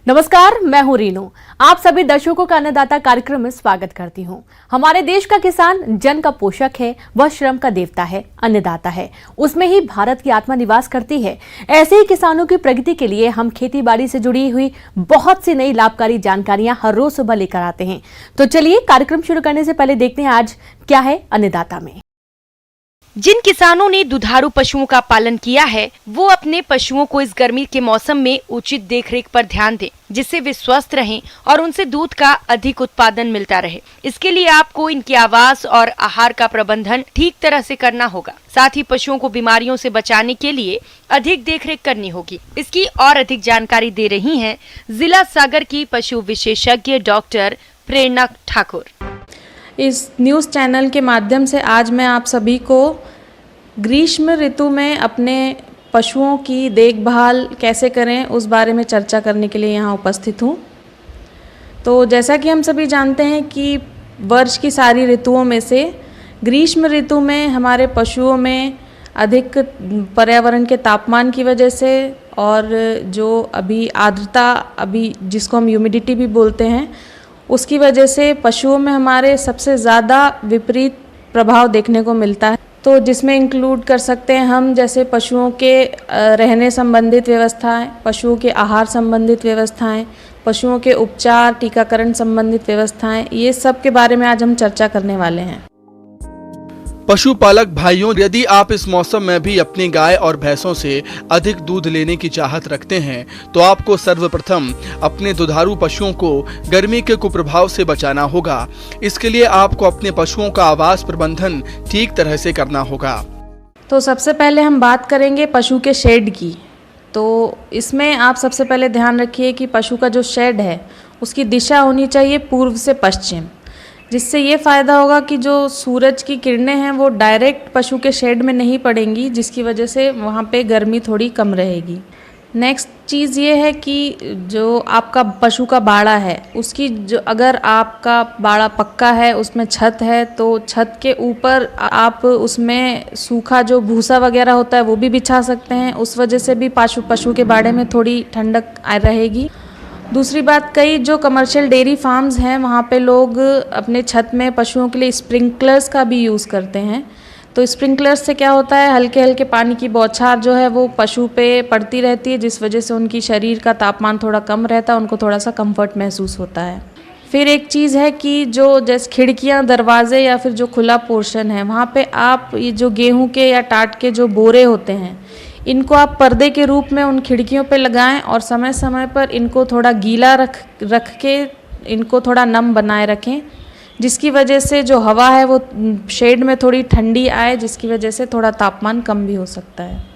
नमस्कार, मैं हूं रीनू। आप सभी दर्शकों का अन्नदाता कार्यक्रम में स्वागत करती हूं। हमारे देश का किसान जन का पोषक है, वह श्रम का देवता है, अन्नदाता है। उसमें ही भारत की आत्मा निवास करती है। ऐसे ही किसानों की प्रगति के लिए हम खेती बाड़ी से जुड़ी हुई बहुत सी नई लाभकारी जानकारियां हर रोज सुबह लेकर आते हैं। तो चलिए कार्यक्रम शुरू करने से पहले देखते हैं आज क्या है अन्नदाता में। जिन किसानों ने दुधारू पशुओं का पालन किया है वो अपने पशुओं को इस गर्मी के मौसम में उचित देखरेख पर ध्यान दें, जिससे वे स्वस्थ रहें और उनसे दूध का अधिक उत्पादन मिलता रहे। इसके लिए आपको इनके आवास और आहार का प्रबंधन ठीक तरह से करना होगा। साथ ही पशुओं को बीमारियों से बचाने के लिए अधिक देखरेख करनी होगी। इसकी और अधिक जानकारी दे रही हैं जिला सागर की पशु विशेषज्ञ डॉक्टर प्रेरणा ठाकुर। इस न्यूज़ चैनल के माध्यम से आज मैं आप सभी को ग्रीष्म ऋतु में अपने पशुओं की देखभाल कैसे करें उस बारे में चर्चा करने के लिए यहाँ उपस्थित हूँ। तो जैसा कि हम सभी जानते हैं कि वर्ष की सारी ऋतुओं में से ग्रीष्म ऋतु में हमारे पशुओं में अधिक पर्यावरण के तापमान की वजह से और जो अभी आर्द्रता जिसको हम ह्यूमिडिटी भी बोलते हैं उसकी वजह से पशुओं में हमारे सबसे ज़्यादा विपरीत प्रभाव देखने को मिलता है। तो जिसमें इंक्लूड कर सकते हैं हम जैसे पशुओं के रहने संबंधित व्यवस्थाएं, पशुओं के आहार संबंधित व्यवस्थाएं, पशुओं के उपचार टीकाकरण संबंधित व्यवस्थाएं, ये सब के बारे में आज हम चर्चा करने वाले हैं। पशुपालक भाइयों, यदि आप इस मौसम में भी अपनी गाय और भैंसों से अधिक दूध लेने की चाहत रखते हैं तो आपको सर्वप्रथम अपने दुधारू पशुओं को गर्मी के कुप्रभाव से बचाना होगा। इसके लिए आपको अपने पशुओं का आवास प्रबंधन ठीक तरह से करना होगा। तो सबसे पहले हम बात करेंगे पशु के शेड की। तो इसमें आप सबसे पहले ध्यान रखिए कि पशु का जो शेड है उसकी दिशा होनी चाहिए पूर्व से पश्चिम, जिससे ये फ़ायदा होगा कि जो सूरज की किरणें हैं वो डायरेक्ट पशु के शेड में नहीं पड़ेंगी, जिसकी वजह से वहाँ पे गर्मी थोड़ी कम रहेगी। नेक्स्ट चीज़ ये है कि जो आपका पशु का बाड़ा है उसकी जो अगर आपका बाड़ा पक्का है उसमें छत है तो छत के ऊपर आप उसमें सूखा जो भूसा वगैरह होता है वो भी बिछा सकते हैं। उस वजह से भी पशु के बाड़े में थोड़ी ठंडक रहेगी। दूसरी बात, कई जो कमर्शियल डेयरी फार्म्स हैं वहाँ पे लोग अपने छत में पशुओं के लिए स्प्रिंकलर्स का भी यूज़ करते हैं। तो स्प्रिंकलर्स से क्या होता है, हल्के हल्के पानी की बौछार जो है वो पशु पे पड़ती रहती है, जिस वजह से उनकी शरीर का तापमान थोड़ा कम रहता है, उनको थोड़ा सा कंफर्ट महसूस होता है। फिर एक चीज़ है कि जो जैसे खिड़कियाँ, दरवाजे या फिर जो खुला पोर्शन है वहाँ पे आप ये जो गेहूँ के या टाट के जो बोरे होते हैं इनको आप पर्दे के रूप में उन खिड़कियों पे लगाएं और समय समय पर इनको थोड़ा गीला रख के इनको थोड़ा नम बनाए रखें, जिसकी वजह से जो हवा है वो शेड में थोड़ी ठंडी आए, जिसकी वजह से थोड़ा तापमान कम भी हो सकता है।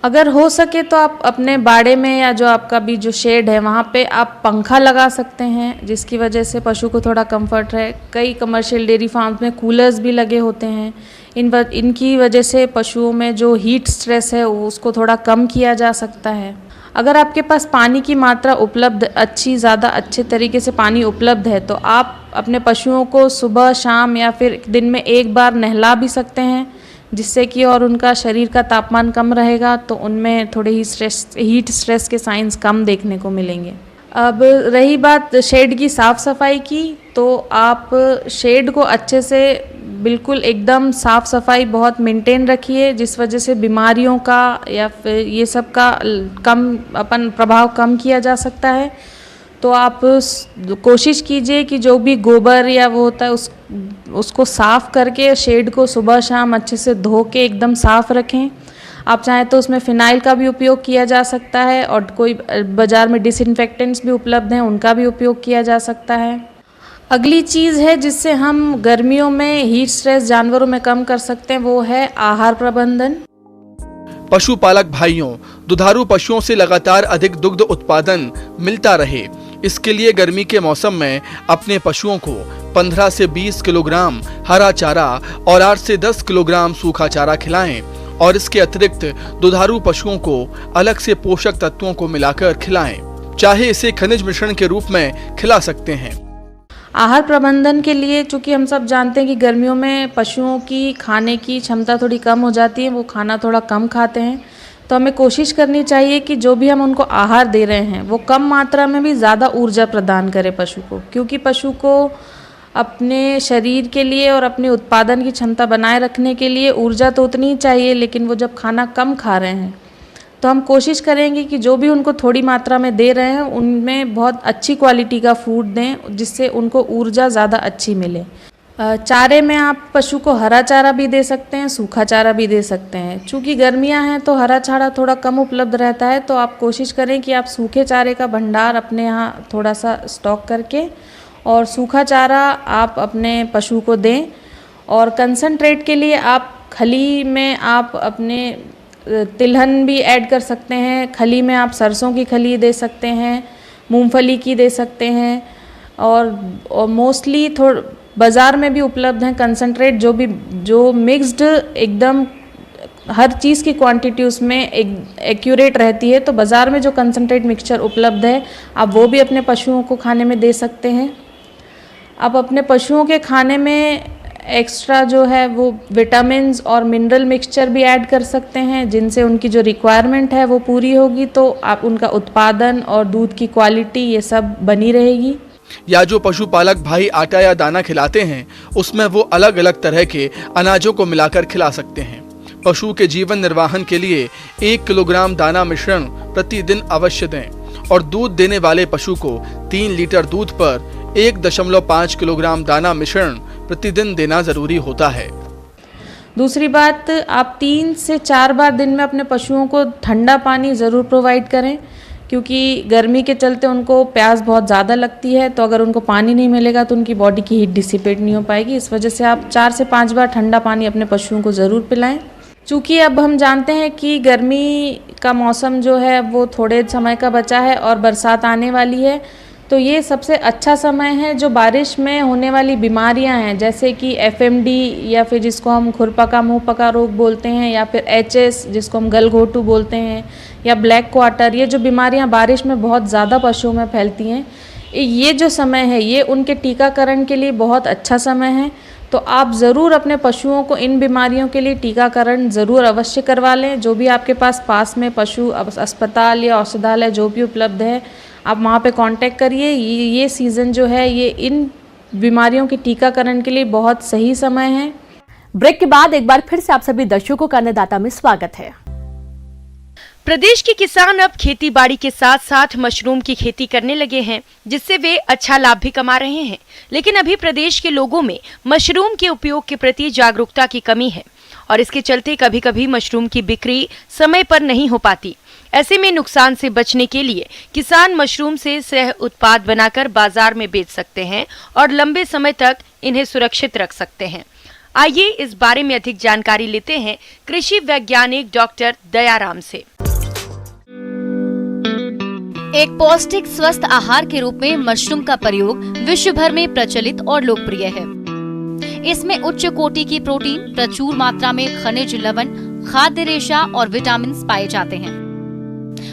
अगर हो सके तो आप अपने बाड़े में या जो आपका भी जो शेड है वहाँ पे आप पंखा लगा सकते हैं, जिसकी वजह से पशु को थोड़ा कंफर्ट रहे। कई कमर्शियल डेयरी फार्म्स में कूलर्स भी लगे होते हैं। इनकी वजह से पशुओं में जो हीट स्ट्रेस है उसको थोड़ा कम किया जा सकता है। अगर आपके पास पानी की मात्रा उपलब्ध ज़्यादा अच्छे तरीके से पानी उपलब्ध है तो आप अपने पशुओं को सुबह शाम या फिर दिन में एक बार नहला भी सकते हैं, जिससे कि और उनका शरीर का तापमान कम रहेगा तो उनमें थोड़े ही हीट स्ट्रेस के साइंस कम देखने को मिलेंगे। अब रही बात शेड की साफ़ सफाई की, तो आप शेड को अच्छे से बिल्कुल एकदम साफ़ सफाई बहुत मेंटेन रखिए, जिस वजह से बीमारियों का या फिर ये सब का प्रभाव कम किया जा सकता है। तो आप कोशिश कीजिए कि जो भी गोबर या वो होता है उसको साफ़ करके शेड को सुबह शाम अच्छे से धो के एकदम साफ़ रखें। आप चाहें तो उसमें फ़िनाइल का भी उपयोग किया जा सकता है और कोई बाज़ार में डिसइंफेक्टेंट्स भी उपलब्ध हैं, उनका भी उपयोग किया जा सकता है। अगली चीज़ है जिससे हम गर्मियों में हीट स्ट्रेस जानवरों में कम कर सकते हैं, वो है आहार प्रबंधन। पशुपालक भाइयों, दुधारू पशुओं से लगातार अधिक दुग्ध उत्पादन मिलता रहे, इसके लिए गर्मी के मौसम में अपने पशुओं को 15 से 20 किलोग्राम हरा चारा और 8 से 10 किलोग्राम सूखा चारा खिलाएं और इसके अतिरिक्त दुधारू पशुओं को अलग से पोषक तत्वों को मिलाकर खिलाएं। चाहे इसे खनिज मिश्रण के रूप में खिला सकते हैं। आहार प्रबंधन के लिए चूँकि हम सब जानते हैं कि गर्मियों में पशुओं की खाने की क्षमता थोड़ी कम हो जाती है, वो खाना थोड़ा कम खाते हैं, तो हमें कोशिश करनी चाहिए कि जो भी हम उनको आहार दे रहे हैं वो कम मात्रा में भी ज़्यादा ऊर्जा प्रदान करे पशु को, क्योंकि पशु को अपने शरीर के लिए और अपने उत्पादन की क्षमता बनाए रखने के लिए ऊर्जा तो उतनी ही चाहिए, लेकिन वो जब खाना कम खा रहे हैं तो हम कोशिश करेंगे कि जो भी उनको थोड़ी मात्रा में दे रहे हैं उनमें बहुत अच्छी क्वालिटी का फूड दें, जिससे उनको ऊर्जा ज़्यादा अच्छी मिले। चारे में आप पशु को हरा चारा भी दे सकते हैं, सूखा चारा भी दे सकते हैं। चूँकि गर्मियां हैं तो हरा चारा थोड़ा कम उपलब्ध रहता है, तो आप कोशिश करें कि आप सूखे चारे का भंडार अपने यहाँ थोड़ा सा स्टॉक करके और सूखा चारा आप अपने पशु को दें। और कंसंट्रेट के लिए आप खली में आप अपने तिलहन भी ऐड कर सकते हैं। खली में आप सरसों की खली दे सकते हैं, मूंगफली की दे सकते हैं, और मोस्टली बाज़ार में भी उपलब्ध हैं कंसंट्रेट जो मिक्स्ड एकदम हर चीज़ की क्वांटिटी उसमें एक्यूरेट रहती है। तो बाज़ार में जो कंसंट्रेट मिक्सचर उपलब्ध है आप वो भी अपने पशुओं को खाने में दे सकते हैं। आप अपने पशुओं के खाने में एक्स्ट्रा जो है वो विटामिन्स और मिनरल मिक्सचर भी ऐड कर सकते हैं, जिनसे उनकी जो रिक्वायरमेंट है वो पूरी होगी, तो आप उनका उत्पादन और दूध की क्वालिटी ये सब बनी रहेगी। या जो पशुपालक भाई आटा या दाना खिलाते हैं उसमें वो अलग अलग तरह के अनाजों को मिलाकर खिला सकते हैं। पशु के जीवन निर्वाहन के लिए 1 किलोग्राम दाना मिश्रण प्रतिदिन अवश्य दें और दूध देने वाले पशु को 3 लीटर दूध पर 1.5 किलोग्राम दाना मिश्रण प्रतिदिन देना जरूरी होता है। दूसरी बात, आप 3 से 4 बार दिन में अपने पशुओं को ठंडा पानी ज़रूर प्रोवाइड करें, क्योंकि गर्मी के चलते उनको प्यास बहुत ज़्यादा लगती है। तो अगर उनको पानी नहीं मिलेगा तो उनकी बॉडी की हीट डिसिपेट नहीं हो पाएगी। इस वजह से आप 4 से 5 बार ठंडा पानी अपने पशुओं को ज़रूर पिलाएं। चूँकि अब हम जानते हैं कि गर्मी का मौसम जो है वो थोड़े समय का बचा है और बरसात आने वाली है, तो ये सबसे अच्छा समय है जो बारिश में होने वाली बीमारियां हैं, जैसे कि FMD या फिर जिसको हम खुरपका मुंहपका रोग बोलते हैं, या फिर HS जिसको हम गलघोटू बोलते हैं, या ब्लैक क्वार्टर, ये जो बीमारियां बारिश में बहुत ज़्यादा पशुओं में फैलती हैं, ये जो समय है ये उनके टीकाकरण के लिए बहुत अच्छा समय है। तो आप ज़रूर अपने पशुओं को इन बीमारियों के लिए टीकाकरण ज़रूर अवश्य करवा लें। जो भी आपके पास में पशु अस्पताल या औषधालय जो भी उपलब्ध है, आप वहाँ पे कांटेक्ट करिए। ये सीज़न जो है ये इन बीमारियों के टीकाकरण के लिए बहुत सही समय है। ब्रेक के बाद एक बार फिर से आप सभी दर्शकों का अन्नदाता में स्वागत है। प्रदेश के किसान अब खेती बाड़ी के साथ साथ मशरूम की खेती करने लगे हैं, जिससे वे अच्छा लाभ भी कमा रहे हैं। लेकिन अभी प्रदेश के लोगों में मशरूम के उपयोग के प्रति जागरूकता की कमी है और इसके चलते कभी कभी मशरूम की बिक्री समय पर नहीं हो पाती। ऐसे में नुकसान से बचने के लिए किसान मशरूम से सह उत्पाद बनाकर बाजार में बेच सकते हैं और लंबे समय तक इन्हें सुरक्षित रख सकते हैं। आइए इस बारे में अधिक जानकारी लेते हैं कृषि वैज्ञानिक डॉक्टर दयाराम से। एक पौष्टिक स्वस्थ आहार के रूप में मशरूम का प्रयोग विश्व भर में प्रचलित और लोकप्रिय है। इसमें उच्च कोटि की प्रोटीन, प्रचुर मात्रा में खनिज लवण, खाद्य रेशा और विटामिन पाए जाते हैं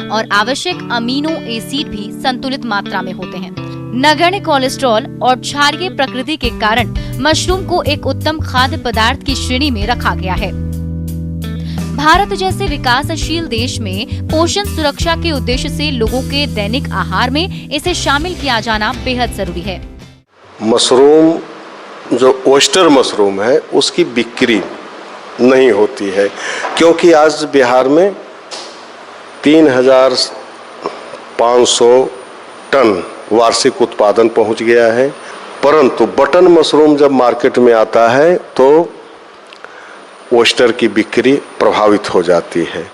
और आवश्यक अमीनो एसिड भी संतुलित मात्रा में होते हैं। नगण्य कोलेस्ट्रॉल और क्षारीय प्रकृति के कारण मशरूम को एक उत्तम खाद्य पदार्थ की श्रेणी में रखा गया है। भारत जैसे विकासशील देश में पोषण सुरक्षा के उद्देश्य से लोगों के दैनिक आहार में इसे शामिल किया जाना बेहद जरूरी है। मशरूम जो ओयस्टर मशरूम है उसकी बिक्री नहीं होती है, क्योंकि आज बिहार में 3,500 टन वार्षिक उत्पादन पहुंच गया है। परंतु बटन मशरूम जब मार्केट में आता है तो ओयस्टर की बिक्री प्रभावित हो जाती है।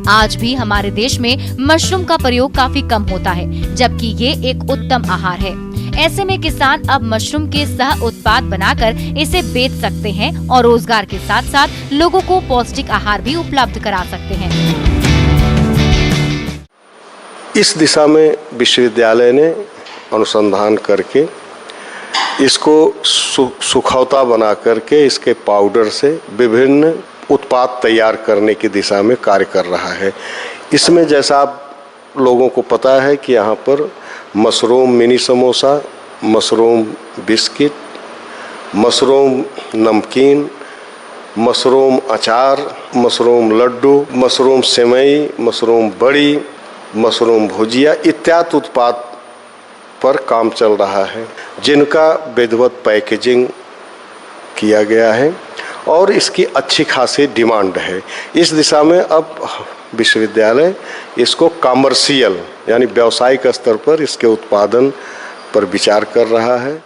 आज भी हमारे देश में मशरूम का प्रयोग काफी कम होता है, जबकि ये एक उत्तम आहार है। ऐसे में किसान अब मशरूम के सह उत्पाद बनाकर इसे बेच सकते हैं और रोजगार के साथ साथ लोगों को पौष्टिक आहार भी उपलब्ध करा सकते हैं। इस दिशा में विश्वविद्यालय ने अनुसंधान करके इसको सुखौता बना करके इसके पाउडर से विभिन्न उत्पाद तैयार करने की दिशा में कार्य कर रहा है। इसमें जैसा आप लोगों को पता है कि यहाँ पर mushroom mini samosa, mushroom biscuit, mushroom नमकीन मशरूम अचार, मशरूम लड्डू, मशरूम सेवई, मशरूम बड़ी, मशरूम भुजिया इत्यादि उत्पाद पर काम चल रहा है, जिनका विधिवत पैकेजिंग किया गया है और इसकी अच्छी खासी डिमांड है। इस दिशा में अब विश्वविद्यालय इसको कमर्शियल यानी व्यावसायिक स्तर पर इसके उत्पादन पर विचार कर रहा है।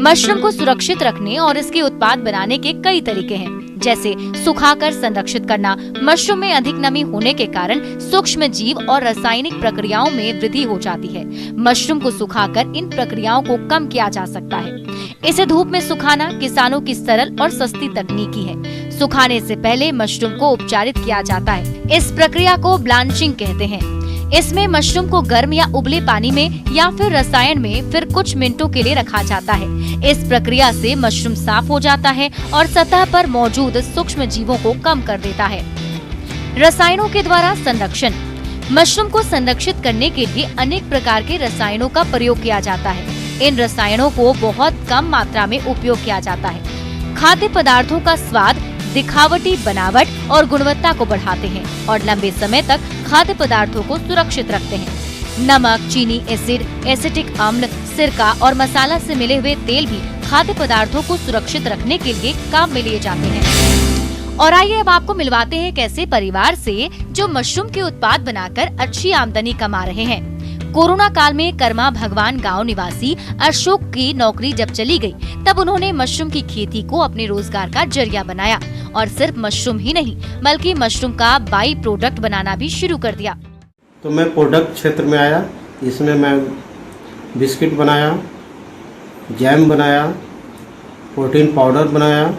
मशरूम को सुरक्षित रखने और इसके उत्पाद बनाने के कई तरीके हैं, जैसे सुखाकर संरक्षित करना। मशरूम में अधिक नमी होने के कारण सूक्ष्म जीव और रासायनिक प्रक्रियाओं में वृद्धि हो जाती है। मशरूम को सुखाकर इन प्रक्रियाओं को कम किया जा सकता है। इसे धूप में सुखाना किसानों की सरल और सस्ती तकनीकी है। सुखाने से पहले मशरूम को उपचारित किया जाता है। इस प्रक्रिया को ब्लांचिंग कहते हैं। इसमें मशरूम को गर्म या उबले पानी में या फिर रसायन में फिर कुछ मिनटों के लिए रखा जाता है। इस प्रक्रिया से मशरूम साफ हो जाता है और सतह पर मौजूद सूक्ष्म जीवों को कम कर देता है। रसायनों के द्वारा संरक्षण। मशरूम को संरक्षित करने के लिए अनेक प्रकार के रसायनों का प्रयोग किया जाता है। इन रसायनों को बहुत कम मात्रा में उपयोग किया जाता है। खाद्य पदार्थों का स्वाद, दिखावटी बनावट और गुणवत्ता को बढ़ाते हैं और लंबे समय तक खाद्य पदार्थों को सुरक्षित रखते हैं। नमक, चीनी, एसिड, एसिटिक अम्ल, सिरका और मसाला से मिले हुए तेल भी खाद्य पदार्थों को सुरक्षित रखने के लिए काम में लिए जाते हैं। और आइए अब आपको मिलवाते हैं एक ऐसे परिवार से जो मशरूम के उत्पाद बनाकर अच्छी आमदनी कमा रहे हैं। कोरोना काल में कर्मा भगवान गांव निवासी अशोक की नौकरी जब चली गई, तब उन्होंने मशरूम की खेती को अपने रोजगार का जरिया बनाया और सिर्फ मशरूम ही नहीं बल्कि मशरूम का बाई प्रोडक्ट बनाना भी शुरू कर दिया। तो मैं प्रोडक्ट क्षेत्र में आया। इसमें मैं बिस्किट बनाया, जैम बनाया, प्रोटीन पाउडर बनाया,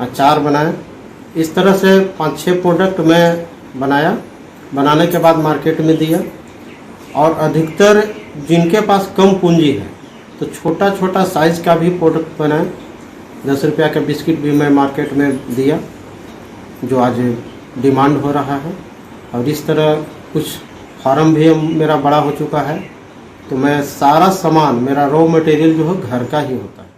अचार बनाया। इस तरह से 5-6 प्रोडक्ट मैं बनाया। बनाने के बाद मार्केट में दिया और अधिकतर जिनके पास कम पूंजी है तो छोटा छोटा साइज़ का भी प्रोडक्ट बनाया। 10 रुपया का बिस्किट भी मैं मार्केट में दिया जो आज डिमांड हो रहा है। और इस तरह कुछ फार्म भी मेरा बड़ा हो चुका है, तो मैं सारा सामान मेरा रॉ मटेरियल जो है घर का ही होता है।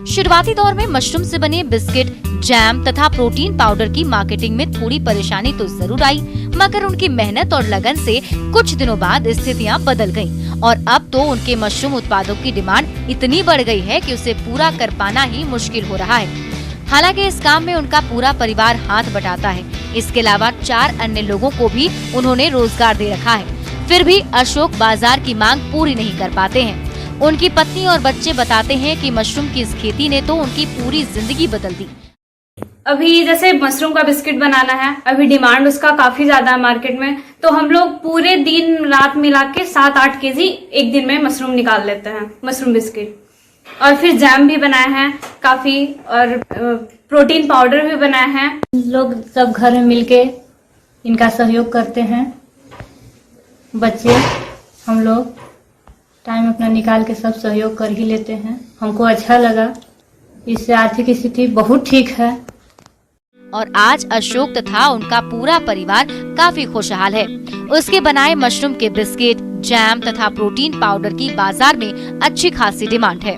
शुरुआती दौर में मशरूम से बने बिस्किट, जैम तथा प्रोटीन पाउडर की मार्केटिंग में थोड़ी परेशानी तो जरूर आई, मगर उनकी मेहनत और लगन से कुछ दिनों बाद स्थितियां बदल गईं और अब तो उनके मशरूम उत्पादों की डिमांड इतनी बढ़ गई है कि उसे पूरा कर पाना ही मुश्किल हो रहा है। हालांकि इस काम में उनका पूरा परिवार हाथ बटाता है। इसके अलावा 4 अन्य लोगों को भी उन्होंने रोजगार दे रखा है। फिर भी अशोक बाजार की मांग पूरी नहीं कर पाते हैं। उनकी पत्नी और बच्चे बताते हैं कि मशरूम की इस खेती ने तो उनकी पूरी जिंदगी बदल दी। अभी जैसे मशरूम का बिस्किट बनाना है, अभी डिमांड उसका काफी ज्यादा है मार्केट में, तो हम लोग पूरे दिन रात मिला के 7-8 केजी एक दिन में मशरूम निकाल लेते हैं, मशरूम बिस्किट। और फिर जैम भी बनाया है काफी, और प्रोटीन पाउडर भी बनाया है। लोग सब घर में मिलके इनका सहयोग करते हैं। बच्चे हम लोग टाइम अपना निकाल के सब सहयोग कर ही लेते हैं। हमको अच्छा लगा, इससे आर्थिक स्थिति बहुत ठीक है। और आज अशोक तथा उनका पूरा परिवार काफी खुशहाल है। उसके बनाए मशरूम के बिस्किट, जैम तथा प्रोटीन पाउडर की बाजार में अच्छी खासी डिमांड है।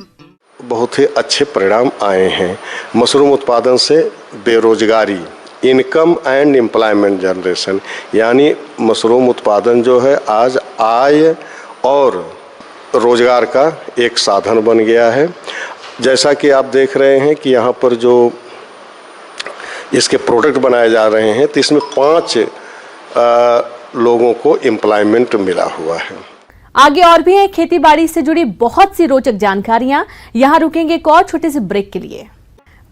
बहुत ही अच्छे परिणाम आए हैं। मशरूम उत्पादन से बेरोजगारी, इनकम एंड एम्प्लॉयमेंट जनरेशन, यानी मशरूम उत्पादन जो है आज आय और रोजगार का एक साधन बन गया है। जैसा कि आप देख रहे हैं कि यहाँ पर जो इसके प्रोडक्ट बनाए जा रहे हैं, तो इसमें 5 लोगों को एम्प्लॉयमेंट मिला हुआ है। आगे और भी है खेती बाड़ी से जुड़ी बहुत सी रोचक जानकारियां। यहाँ रुकेंगे एक और छोटे से ब्रेक के लिए।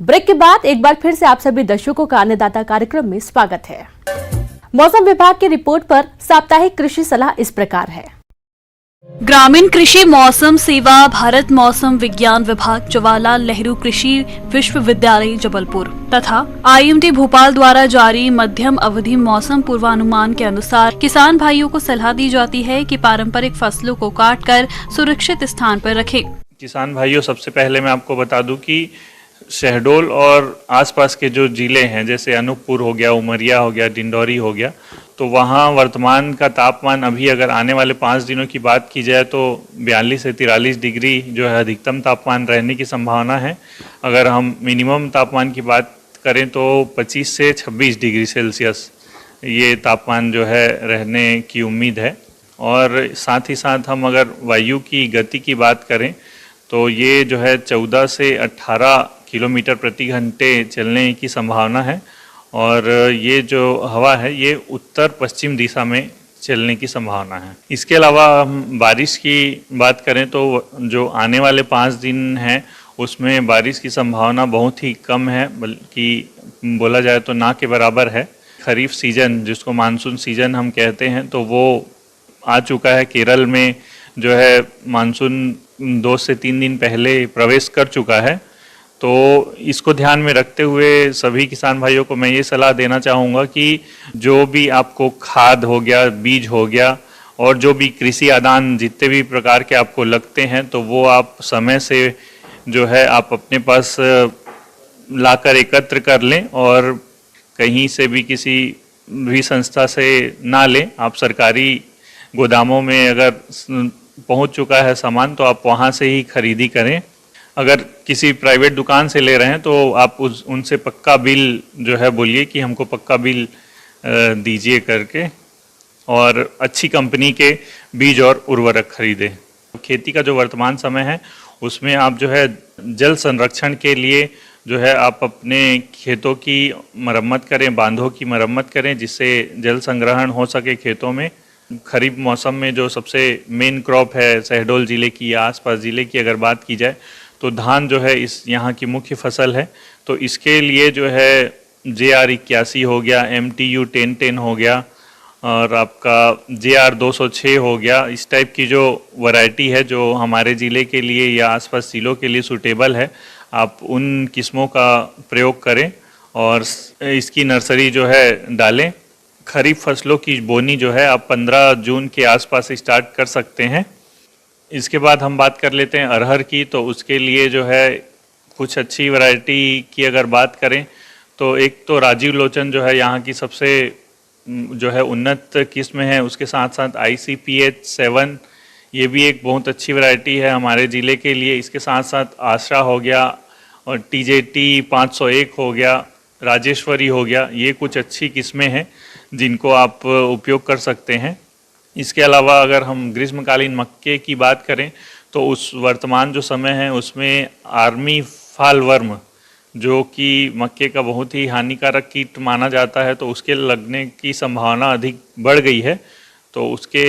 ब्रेक के बाद एक बार फिर से आप सभी दर्शकों का अन्नदाता कार्यक्रम में स्वागत है। मौसम विभाग की रिपोर्ट पर साप्ताहिक कृषि सलाह इस प्रकार है। ग्रामीण कृषि मौसम सेवा भारत मौसम विज्ञान विभाग जवाहरलाल नेहरू कृषि विश्वविद्यालय जबलपुर तथा IMD भोपाल द्वारा जारी मध्यम अवधि मौसम पूर्वानुमान के अनुसार किसान भाइयों को सलाह दी जाती है कि पारंपरिक फसलों को काटकर सुरक्षित स्थान पर रखें। किसान भाइयों, सबसे पहले मैं आपको बता दूं कि शहडोल और आसपास के जो जिले हैं, जैसे अनूपपुर हो गया, उमरिया हो गया, डिंडौरी हो गया, तो वहाँ वर्तमान का तापमान अभी अगर आने वाले 5 दिनों की बात की जाए तो 42 से 43 डिग्री जो है अधिकतम तापमान रहने की संभावना है। अगर हम मिनिमम तापमान की बात करें तो 25 से 26 डिग्री सेल्सियस ये तापमान जो है रहने की उम्मीद है। और साथ ही साथ हम अगर वायु की गति की बात करें तो ये जो है 14 से 18 किलोमीटर प्रति घंटे चलने की संभावना है। और ये जो हवा है ये उत्तर पश्चिम दिशा में चलने की संभावना है। इसके अलावा हम बारिश की बात करें तो जो आने वाले 5 दिन हैं उसमें बारिश की संभावना बहुत ही कम है, बल्कि बोला जाए तो ना के बराबर है। खरीफ सीजन जिसको मानसून सीजन हम कहते हैं तो वो आ चुका है। केरल में जो है मानसून 2 से 3 दिन पहले प्रवेश कर चुका है। तो इसको ध्यान में रखते हुए सभी किसान भाइयों को मैं ये सलाह देना चाहूँगा कि जो भी आपको खाद हो गया, बीज हो गया और जो भी कृषि आदान जितने भी प्रकार के आपको लगते हैं तो वो आप समय से जो है आप अपने पास लाकर एकत्र कर लें और कहीं से भी किसी भी संस्था से ना लें। आप सरकारी गोदामों में अगर पहुंच चुका है सामान तो आप वहां से ही खरीदी करें। अगर किसी प्राइवेट दुकान से ले रहे हैं तो आप उनसे पक्का बिल जो है बोलिए कि हमको पक्का बिल दीजिए करके, और अच्छी कंपनी के बीज और उर्वरक खरीदें। खेती का जो वर्तमान समय है उसमें आप जो है जल संरक्षण के लिए जो है आप अपने खेतों की मरम्मत करें, बांधों की मरम्मत करें जिससे जल संग्रहण हो सके खेतों में। खरीफ मौसम में जो सबसे मेन क्रॉप है शहडोल ज़िले की या आसपास ज़िले की अगर बात की जाए तो धान जो है इस यहाँ की मुख्य फसल है। तो इसके लिए जो है JR 81 हो गया, MTU 1010 हो गया और आपका JR 206 हो गया, इस टाइप की जो वैरायटी है जो हमारे ज़िले के लिए या आसपास ज़िलों के लिए सूटेबल है, आप उन किस्मों का प्रयोग करें और इसकी नर्सरी जो है डालें। खरीफ फसलों की बोनी जो है आप 15 जून के आसपास स्टार्ट कर सकते हैं। इसके बाद हम बात कर लेते हैं अरहर की। तो उसके लिए जो है कुछ अच्छी वैरायटी की अगर बात करें तो एक तो राजीव लोचन जो है यहाँ की सबसे जो है उन्नत किस्म है। उसके साथ साथ ICPH 7 ये भी एक बहुत अच्छी वैरायटी है हमारे ज़िले के लिए। इसके साथ साथ आशा हो गया और TJT 501 हो गया, राजेश्वरी हो गया, ये कुछ अच्छी किस्में हैं जिनको आप उपयोग कर सकते हैं। इसके अलावा अगर हम ग्रीष्मकालीन मक्के की बात करें तो उस वर्तमान जो समय है उसमें आर्मी फाल वर्म जो कि मक्के का बहुत ही हानिकारक कीट माना जाता है तो उसके लगने की संभावना अधिक बढ़ गई है। तो उसके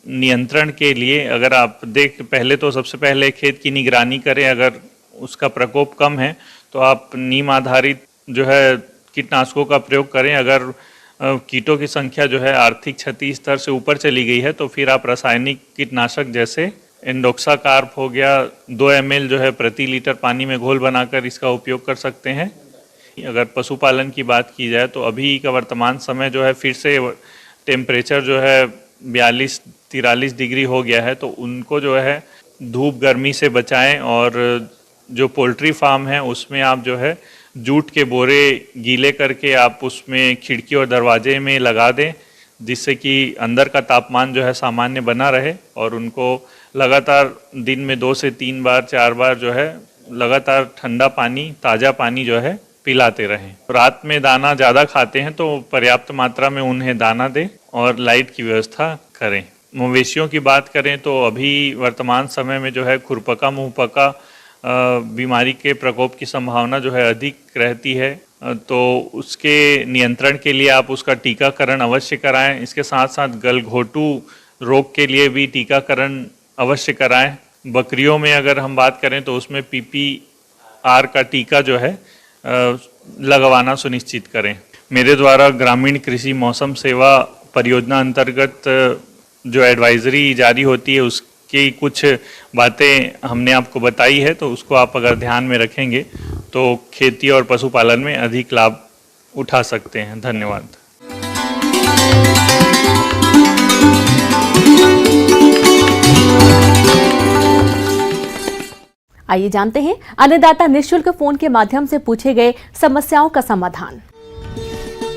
नियंत्रण के लिए अगर आप पहले तो सबसे पहले खेत की निगरानी करें। अगर उसका प्रकोप कम है तो आप नीम आधारित जो है कीटनाशकों का प्रयोग करें। अगर कीटों की संख्या जो है आर्थिक क्षति स्तर से ऊपर चली गई है तो फिर आप रासायनिक कीटनाशक जैसे एंडोक्साकार्प हो गया 2 ml जो है प्रति लीटर पानी में घोल बनाकर इसका उपयोग कर सकते हैं। अगर पशुपालन की बात की जाए तो अभी का वर्तमान समय जो है फिर से टेम्परेचर जो है 42-43 डिग्री हो गया है तो उनको जो है धूप गर्मी से बचाएं। और जो पोल्ट्री फार्म है उसमें आप जो है जूट के बोरे गीले करके आप उसमें खिड़की और दरवाजे में लगा दें जिससे कि अंदर का तापमान जो है सामान्य बना रहे और उनको लगातार दिन में 2 से 3 बार 4 बार जो है लगातार ठंडा पानी, ताज़ा पानी जो है पिलाते रहें। रात में दाना ज़्यादा खाते हैं तो पर्याप्त मात्रा में उन्हें दाना दें और लाइट की व्यवस्था करें। मवेशियों की बात करें तो अभी वर्तमान समय में जो है खुरपका मुंहपका बीमारी के प्रकोप की संभावना जो है अधिक रहती है। तो उसके नियंत्रण के लिए आप उसका टीकाकरण अवश्य कराएं। इसके साथ साथ गलघोटू रोग के लिए भी टीकाकरण अवश्य कराएं। बकरियों में अगर हम बात करें तो उसमें PPR का टीका जो है लगवाना सुनिश्चित करें। मेरे द्वारा ग्रामीण कृषि मौसम सेवा परियोजना अंतर्गत जो एडवाइजरी जारी होती है उसकी कुछ बातें हमने आपको बताई है तो उसको आप अगर ध्यान में रखेंगे तो खेती और पशुपालन में अधिक लाभ उठा सकते हैं। धन्यवाद। आइए जानते हैं अन्नदाता निःशुल्क फोन के माध्यम से पूछे गए समस्याओं का समाधान।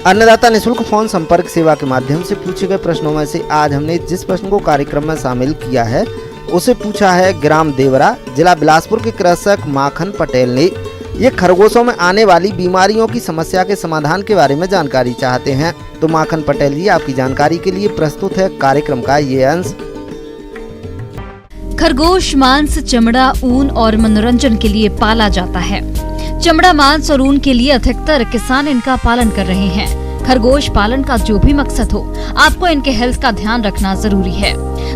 अन्नदाता निःशुल्क फोन संपर्क सेवा के माध्यम से पूछे गए प्रश्नों में से आज हमने जिस प्रश्न को कार्यक्रम में शामिल किया है उसे पूछा है ग्राम देवरा, जिला बिलासपुर के कृषक माखन पटेल ने। ये खरगोशों में आने वाली बीमारियों की समस्या के समाधान के बारे में जानकारी चाहते हैं। तो माखन पटेल जी आपकी जानकारी के लिए प्रस्तुत है कार्यक्रम का ये अंश। खरगोश मांस, चमड़ा, ऊन और मनोरंजन के लिए पाला जाता है। चमड़ा, मांस और ऊन के लिए अधिकतर किसान इनका पालन कर रहे हैं। खरगोश पालन का जो भी मकसद हो, आपको इनके हेल्थ का ध्यान रखना जरूरी है,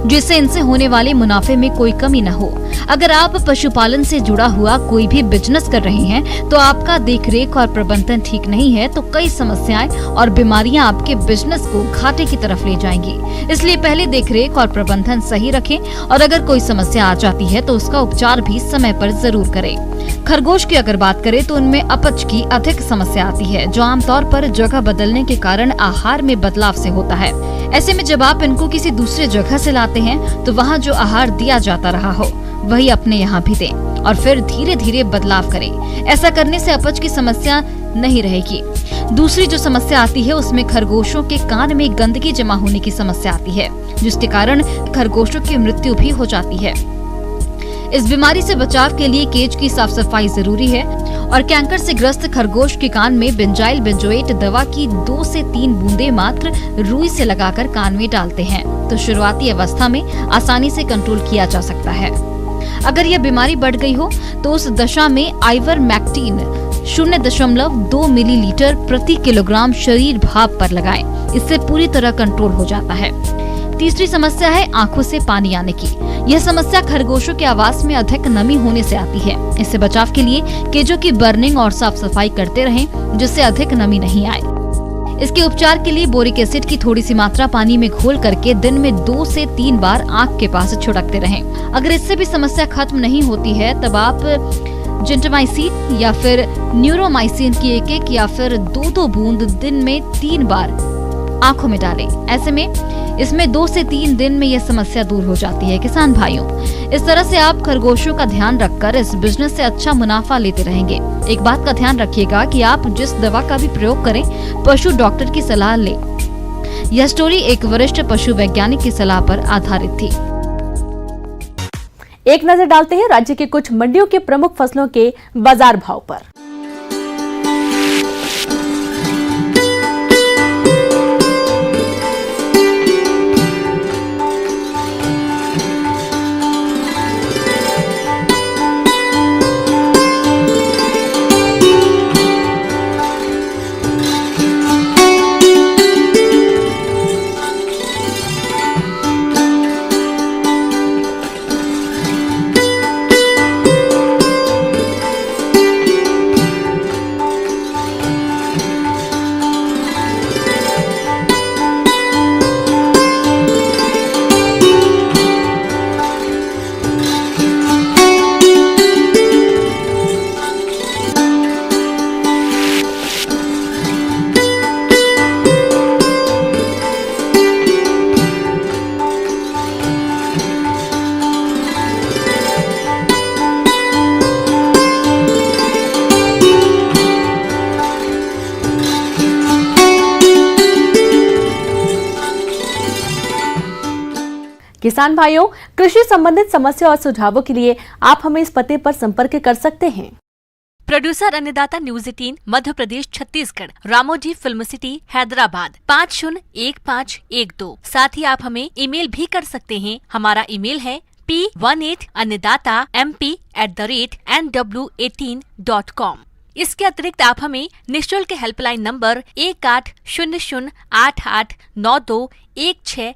जिससे इनसे होने वाले मुनाफे में कोई कमी न हो। अगर आप पशुपालन से जुड़ा हुआ कोई भी बिजनेस कर रहे हैं तो आपका देखरेख और प्रबंधन ठीक नहीं है तो कई समस्याएं और बीमारियां आपके बिजनेस को घाटे की तरफ ले जाएंगी। इसलिए पहले देखरेख और प्रबंधन सही रखें और अगर कोई समस्या आ जाती है तो उसका उपचार भी समय पर जरूर करें। खरगोश की अगर बात करें तो उनमें अपच की अधिक समस्या आती है, जो आमतौर पर जगह बदलने के कारण आहार में बदलाव से होता है। ऐसे में जब आप इनको किसी दूसरे जगह से लाते हैं तो वहाँ जो आहार दिया जाता रहा हो वही अपने यहाँ भी दें और फिर धीरे धीरे बदलाव करें। ऐसा करने से अपच की समस्या नहीं रहेगी। दूसरी जो समस्या आती है उसमें खरगोशों के कान में गंदगी जमा होने की समस्या आती है, जिसके कारण खरगोशों की मृत्यु भी हो जाती है। इस बीमारी से बचाव के लिए केज की साफ सफाई जरूरी है और कैंकर से ग्रस्त खरगोश के कान में बेंजाइल बेंजोएट दवा की 2 से 3 बूंदे मात्र रुई से लगाकर कान में डालते हैं तो शुरुआती अवस्था में आसानी से कंट्रोल किया जा सकता है। अगर यह बीमारी बढ़ गई हो तो उस दशा में आइवरमेक्टिन 0.2 मिलीलीटर प्रति किलोग्राम शरीर भाप पर लगाएं। इससे पूरी तरह कंट्रोल हो जाता है। तीसरी समस्या है आंखों से पानी आने की। यह समस्या खरगोशों के आवास में अधिक नमी होने से आती है। इससे बचाव के लिए केजों की बर्निंग और साफ सफाई करते रहें, जिससे अधिक नमी नहीं आए। इसके उपचार के लिए बोरिक एसिड की थोड़ी सी मात्रा पानी में घोल करके दिन में 2 से 3 बार आंख के पास छिड़कते रहें। अगर इससे भी समस्या खत्म नहीं होती है तब आप जिंटामाइसिन या फिर न्यूरोमाइसिन की 1-1 या फिर 2-2 बूंद दिन में 3 बार आंखों में डालें। ऐसे में इसमें 2 से 3 दिन में यह समस्या दूर हो जाती है। किसान भाइयों, इस तरह से आप खरगोशों का ध्यान रखकर इस बिजनेस से अच्छा मुनाफा लेते रहेंगे। एक बात का ध्यान रखिएगा कि आप जिस दवा का भी प्रयोग करें, पशु डॉक्टर की सलाह लें। यह स्टोरी एक वरिष्ठ पशु वैज्ञानिक की सलाह पर आधारित थी। एक नजर डालते हैं राज्य के कुछ मंडियों के प्रमुख फसलों के बाजार भाव पर। किसान भाइयों, कृषि संबंधित समस्या और सुझावों के लिए आप हमें इस पते पर संपर्क कर सकते हैं। प्रोड्यूसर अन्नदाता news 18 Madhya Pradesh Chhattisgarh, Ramoji film city Hyderabad 501512। साथ ही आप हमें ईमेल भी कर सकते हैं। हमारा ईमेल है p18annadatamp@nw18.com। इसके अतिरिक्त आप हमें निःशुल्क हेल्पलाइन नंबर 1800889216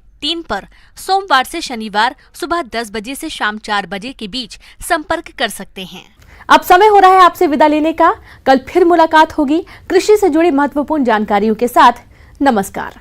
पर सोमवार से शनिवार सुबह 10 बजे से शाम 4 बजे के बीच संपर्क कर सकते हैं। अब समय हो रहा है आपसे विदा लेने का। कल फिर मुलाकात होगी कृषि से जुड़ी महत्वपूर्ण जानकारियों के साथ। नमस्कार।